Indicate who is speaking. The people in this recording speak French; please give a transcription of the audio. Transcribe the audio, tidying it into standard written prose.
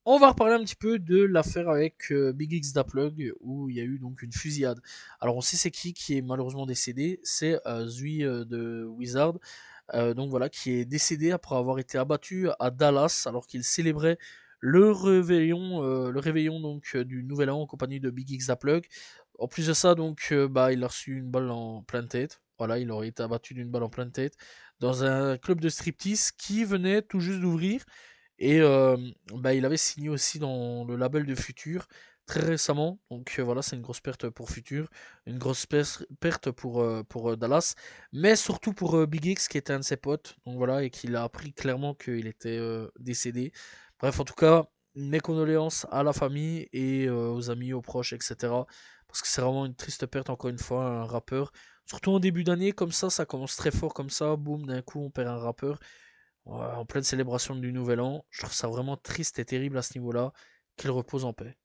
Speaker 1: On va reparler un petit peu de l'affaire avec Big X Daplug où il y a eu donc une fusillade. Alors on sait c'est qui est malheureusement décédé, c'est Zui de Wizard, donc voilà, qui est décédé après avoir été abattu à Dallas alors qu'il célébrait le réveillon donc du Nouvel An en compagnie de Big X Daplug. En plus de ça donc bah il a reçu une balle en pleine tête. Voilà, il aurait été abattu d'une balle en pleine tête dans un club de striptease qui venait tout juste d'ouvrir et bah, il avait signé aussi dans le label de Future très récemment. Donc voilà, c'est une grosse perte pour Future, une grosse perte pour Dallas, mais surtout pour Big X qui était un de ses potes. Donc voilà, et qu'il a appris clairement qu'il était décédé. Bref, en tout cas, mes condoléances à la famille et aux amis, aux proches, etc. Parce que c'est vraiment une triste perte, encore une fois, un rappeur. Surtout en début d'année, comme ça commence très fort comme ça, boum, d'un coup on perd un rappeur. Ouais, en pleine célébration du Nouvel An. Je trouve ça vraiment triste et terrible à ce niveau-là. Qu'il repose en paix.